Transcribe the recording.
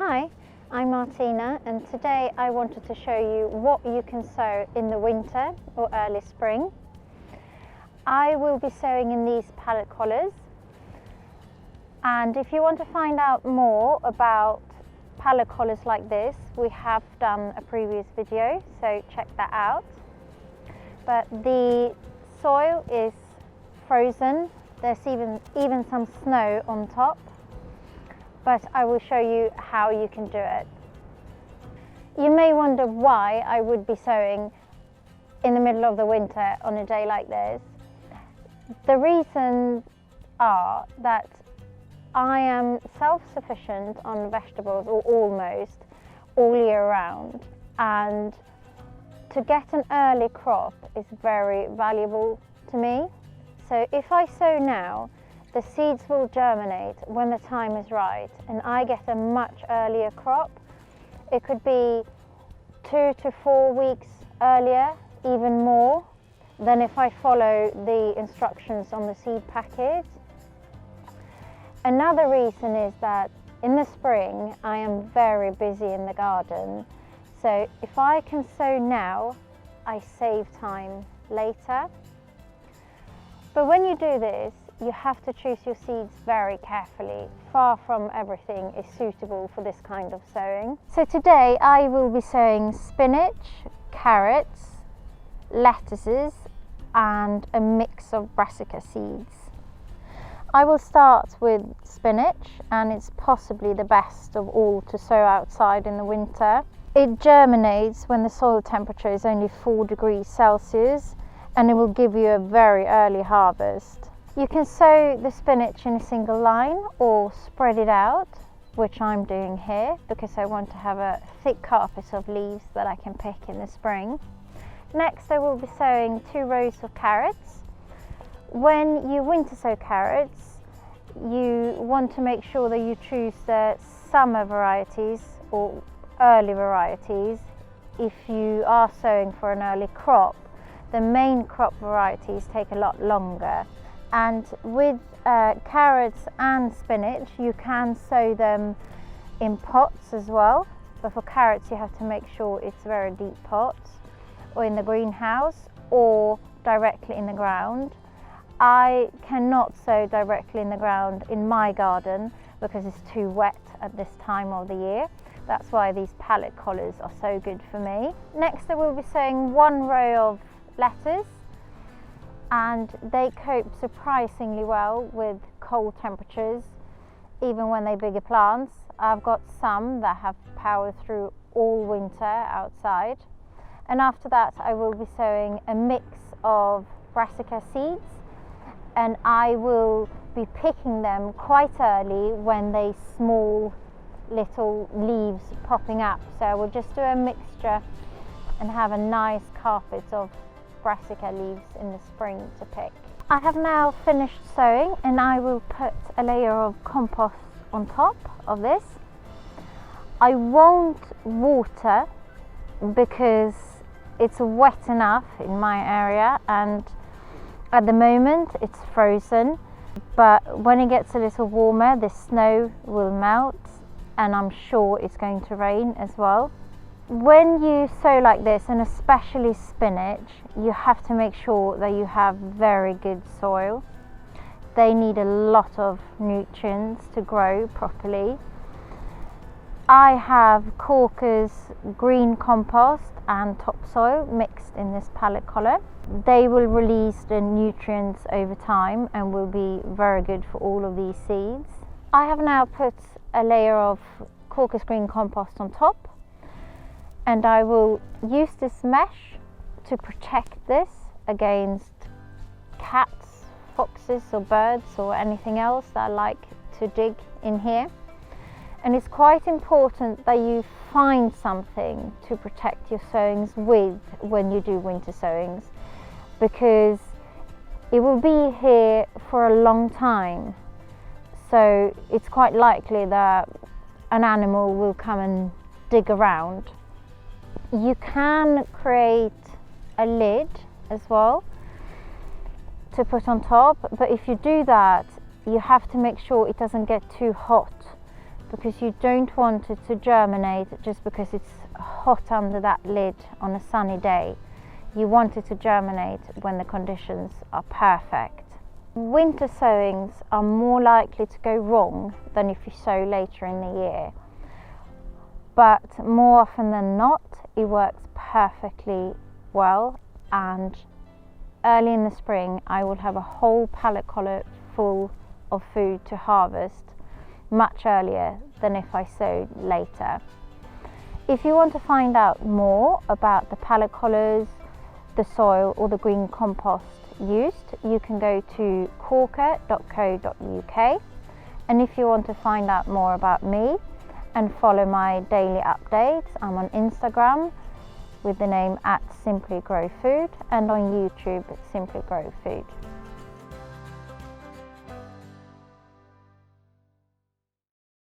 Hi, I'm Martina, and today I wanted to show you what you can sow in the winter or early spring. I will be sowing in these pallet collars, and if you want to find out more about pallet collars like this, we have done a previous video, so check that out. But the soil is frozen, there's even some snow on top, but I will show you how you can do it. You may wonder why I would be sowing in the middle of the winter on a day like this. The reasons are that I am self-sufficient on vegetables, or almost, all year round, and to get an early crop is very valuable to me. So if I sow now, the seeds will germinate when the time is right, and I get a much earlier crop. It could be 2 to 4 weeks earlier, even more, than if I follow the instructions on the seed packet. Another reason is that in the spring I am very busy in the garden, so if I can sow now, I save time later. But when you do this, you have to choose your seeds very carefully. Far from everything is suitable for this kind of sowing. So today I will be sowing spinach, carrots, lettuces and a mix of brassica seeds. I will start with spinach, and it's possibly the best of all to sow outside in the winter. It germinates when the soil temperature is only 4 degrees Celsius, and it will give you a very early harvest. You can sow the spinach in a single line or spread it out, which I'm doing here because I want to have a thick carpet of leaves that I can pick in the spring. Next I will be sowing 2 rows of carrots. When you winter sow carrots, you want to make sure that you choose the summer varieties or early varieties. If you are sowing for an early crop, the main crop varieties take a lot longer. And with carrots and spinach, you can sow them in pots as well. But for carrots, you have to make sure it's very deep pots, or in the greenhouse, or directly in the ground. I cannot sow directly in the ground in my garden because it's too wet at this time of the year. That's why these pallet collars are so good for me. Next, I will be sowing 1 row of lettuce, and they cope surprisingly well with cold temperatures, even when they're bigger plants. I've got some that have powered through all winter outside. And after that I will be sowing a mix of brassica seeds, and I will be picking them quite early when they small little leaves popping up. So I will just do a mixture and have a nice carpet of brassica leaves in the spring to pick. I have now finished sowing, and I will put a layer of compost on top of this. I won't water because it's wet enough in my area, and at the moment it's frozen, but when it gets a little warmer the snow will melt, and I'm sure it's going to rain as well. When you sow like this, and especially spinach, you have to make sure that you have very good soil. They need a lot of nutrients to grow properly. I have Corker's green compost and topsoil mixed in this pallet collar. They will release the nutrients over time and will be very good for all of these seeds. I have now put a layer of Corker's green compost on top, and I will use this mesh to protect this against cats, foxes or birds or anything else that like to dig in here. And it's quite important that you find something to protect your sowings with when you do winter sowings, because it will be here for a long time. So it's quite likely that an animal will come and dig around. You can create a lid as well to put on top, but if you do that, you have to make sure it doesn't get too hot, because you don't want it to germinate just because it's hot under that lid on a sunny day. You want it to germinate when the conditions are perfect. Winter sowings are more likely to go wrong than if you sow later in the year, but more often than not it works perfectly well, and early in the spring I will have a whole pallet collar full of food to harvest much earlier than if I sowed later. If you want to find out more about the pallet collars, the soil or the green compost used, you can go to corker.co.uk, and if you want to find out more about me and follow my daily updates, I'm on Instagram with the name @simplygrowfood and on YouTube Simply Grow Food.